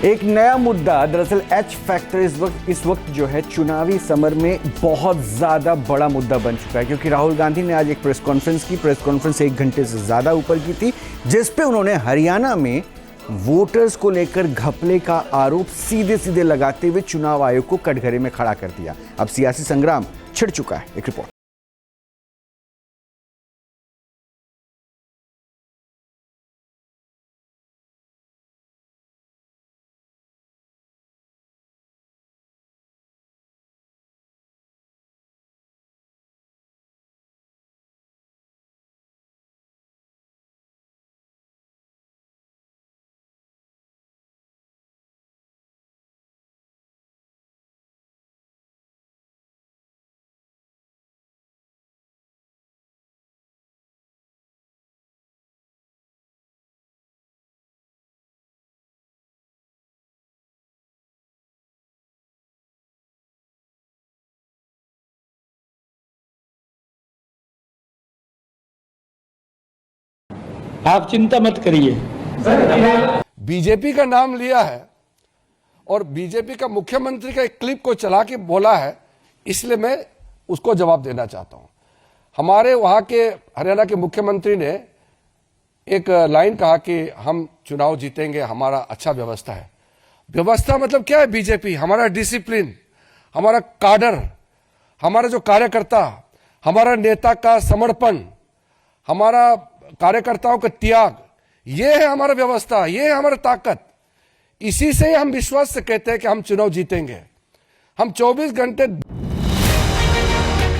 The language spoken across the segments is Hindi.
एक नया मुद्दा, दरअसल एच फैक्टर इस वक्त जो है चुनावी समर में बहुत ज्यादा बड़ा मुद्दा बन चुका है, क्योंकि राहुल गांधी ने आज एक प्रेस कॉन्फ्रेंस की। प्रेस कॉन्फ्रेंस 1 घंटे से ज्यादा ऊपर की थी, जिस पे उन्होंने हरियाणा में वोटर्स को लेकर घपले का आरोप सीधे सीधे लगाते हुए चुनाव आयोग को कटघरे में खड़ा कर दिया। अब सियासी संग्राम छिड़ चुका है। एक रिपोर्ट। आप चिंता मत करिए। बीजेपी का नाम लिया है और बीजेपी का मुख्यमंत्री का एक क्लिप को चला के बोला है, इसलिए मैं उसको जवाब देना चाहता हूं। हमारे वहां के हरियाणा के मुख्यमंत्री ने एक लाइन कहा कि हम चुनाव जीतेंगे, हमारा अच्छा व्यवस्था है। व्यवस्था मतलब क्या है? बीजेपी, हमारा डिसिप्लिन, हमारा काडर, हमारा जो कार्यकर्ता, हमारा नेता का समर्पण, हमारा कार्यकर्ताओं का त्याग, ये है हमारा व्यवस्था, ये है हमारा ताकत। इसी से हम विश्वास से कहते हैं कि हम चुनाव जीतेंगे। हम 24 घंटे।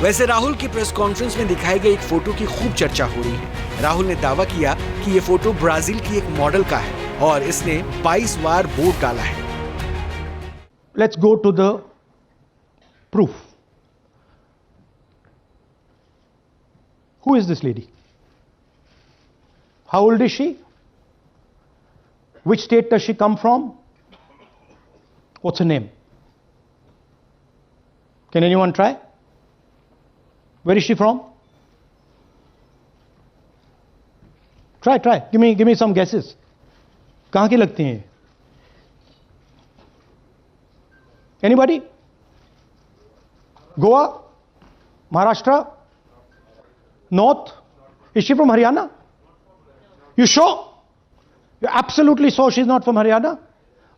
वैसे राहुल की प्रेस कॉन्फ्रेंस में दिखाई गई एक फोटो की खूब चर्चा हो रही है। राहुल ने दावा किया कि ये फोटो ब्राजील की एक मॉडल का है और इसने 22 बार वोट डाला है। Let's go to the proof. Who is this lady? How old is she? Which state does she come from? What's her name? Can anyone try? Where is she from? Try. Give me some guesses. कहाँ की लगती हैं? Anybody? Goa? Maharashtra? North? Is she from Haryana? You sure? You're absolutely sure she's not from Haryana?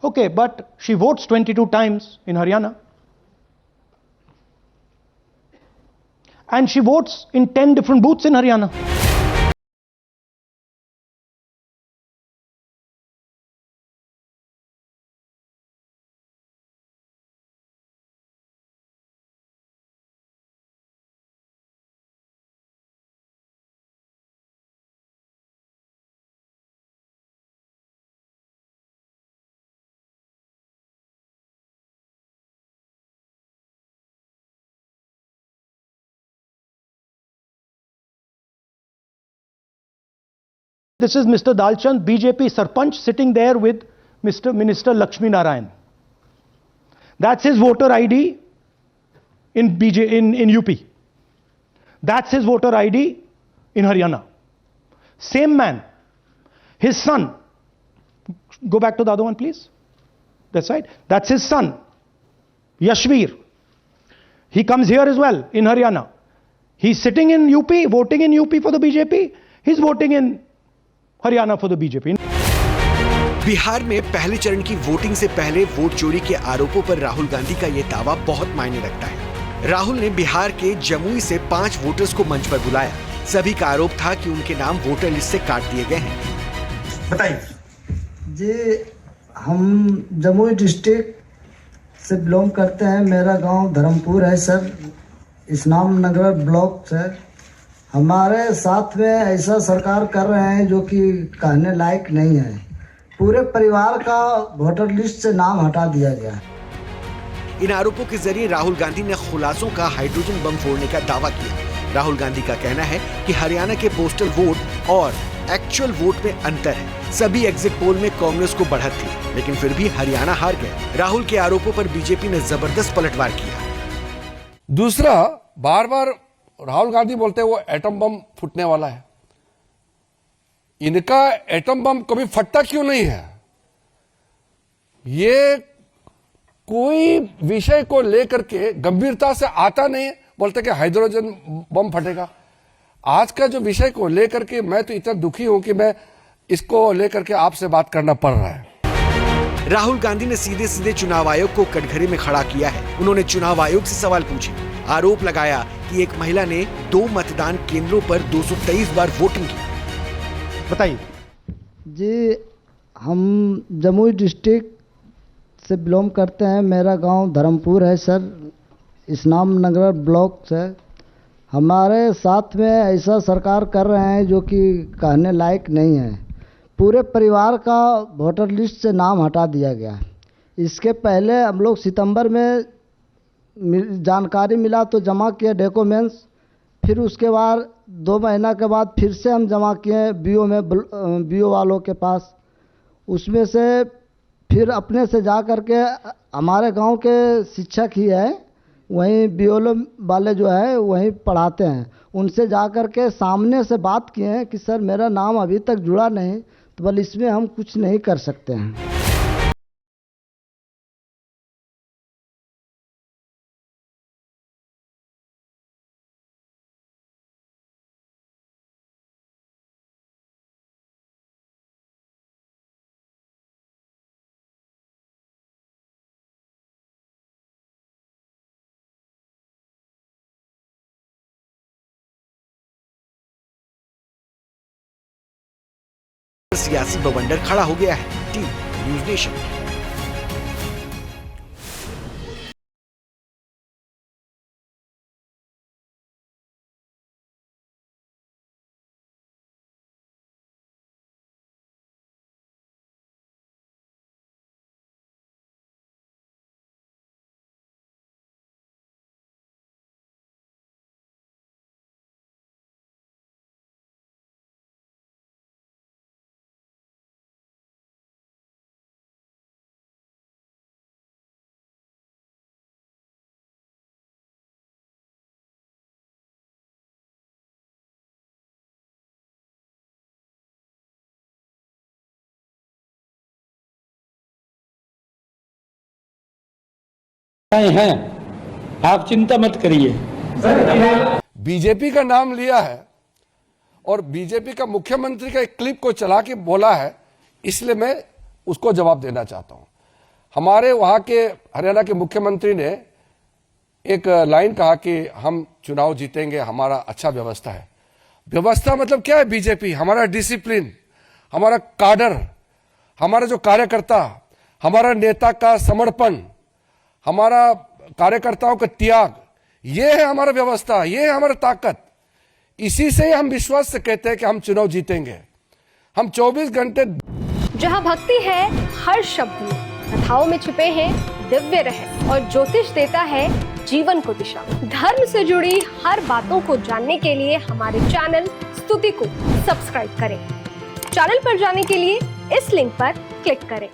Okay, but she votes 22 times in Haryana. And she votes in 10 different booths in Haryana. This is Mr. Dalchand, BJP Sarpanch, sitting there with Mr. Minister Lakshmi Narayan. That's his voter ID in UP. That's his voter ID in Haryana. Same man. His son. Go back to the other one, please. That's right. That's his son, Yashveer. He comes here as well in Haryana. He's sitting in UP, voting in UP for the BJP. He's voting in Haryana for the BJP. Bihar में पहले चरण की वोटिंग से पहले वोट चोरी के आरोपों पर राहुल गांधी का यह दावा बहुत मायने रखता है। राहुल ने बिहार के जमुई से 5 वोटर्स को मंच पर बुलाया। सभी का आरोप था कि उनके नाम वोटर लिस्ट से काट दिए गए हैं। बताइए जी। हम जमुई डिस्ट्रिक्ट से बिलोंग करते हैं। मेरा गांव धर्मपुर है सर, इस्लाम नगर ब्लॉक सर। हमारे साथ में ऐसा सरकार कर रहे हैं जो कि कहने लायक नहीं है। पूरे परिवार का वोटर लिस्ट से नाम हटा दिया गया। इन आरोपों के जरिए राहुल गांधी ने खुलासों का हाइड्रोजन बम फोड़ने का दावा किया। राहुल गांधी का कहना है कि हरियाणा के पोस्टल वोट और एक्चुअल वोट में अंतर है। सभी एग्जिट पोल में कांग्रेस को बढ़त थी, लेकिन फिर भी हरियाणा हार गए। राहुल के आरोपों पर बीजेपी ने जबरदस्त पलटवार किया। दूसरा, बार बार राहुल गांधी बोलते हैं वो एटम बम फूटने वाला है। इनका एटम बम कभी फटता क्यों नहीं है? ये कोई विषय को लेकर के गंभीरता से आता नहीं है, बोलते कि हाइड्रोजन बम फटेगा। आज का जो विषय को लेकर के मैं तो इतना दुखी हूं कि मैं इसको लेकर के आपसे बात करना पड़ रहा है। राहुल गांधी ने सीधे सीधे चुनाव आयोग को कटघरे में खड़ा किया है। उन्होंने चुनाव आयोग से सवाल पूछे, आरोप लगाया कि एक महिला ने 2 मतदान केंद्रों पर 223 बार वोटिंग की। बताइए। जी, हम जमुई डिस्ट्रिक्ट से बिलोंग करते हैं। मेरा गांव धर्मपुर है सर, इस्लाम नगर ब्लॉक से। हमारे साथ में ऐसा सरकार कर रहे हैं जो कि कहने लायक नहीं है। पूरे परिवार का वोटर लिस्ट से नाम हटा दिया गया है। इसके पहले हम लोग सितंबर में जानकारी मिला तो जमा किए डॉक्यूमेंट्स, फिर उसके बाद 2 महीना के बाद फिर से हम जमा किए बीओ में, बीओ वालों के पास। उसमें से फिर अपने से जा कर के हमारे गांव के शिक्षक ही है, वहीं बीओ वाले जो है वहीं पढ़ाते हैं, उनसे जा कर के सामने से बात किए हैं कि सर मेरा नाम अभी तक जुड़ा नहीं, तो बोले इसमें हम कुछ नहीं कर सकते हैं। सियासी बवंडर खड़ा हो गया है। Team news nation. हैं, आप चिंता मत करिए। बीजेपी का नाम लिया है और बीजेपी का मुख्यमंत्री का एक क्लिप को चला के बोला है, इसलिए मैं उसको जवाब देना चाहता हूं। हमारे वहां के हरियाणा के मुख्यमंत्री ने एक लाइन कहा कि हम चुनाव जीतेंगे, हमारा अच्छा व्यवस्था है। व्यवस्था मतलब क्या है? बीजेपी, हमारा डिसिप्लिन, हमारा काडर, हमारा जो कार्यकर्ता, हमारा नेता का समर्पण, हमारा कार्यकर्ताओं का त्याग, ये है हमारा व्यवस्था, ये है हमारा ताकत। इसी से हम विश्वास से कहते हैं कि हम चुनाव जीतेंगे। हम 24 घंटे। जहां भक्ति है हर शब्द में, कथाओं में छुपे हैं दिव्य रहस्य और ज्योतिष देता है जीवन को दिशा। धर्म से जुड़ी हर बातों को जानने के लिए हमारे चैनल स्तुति को सब्सक्राइब करें। चैनल पर जाने के लिए इस लिंक पर क्लिक करें।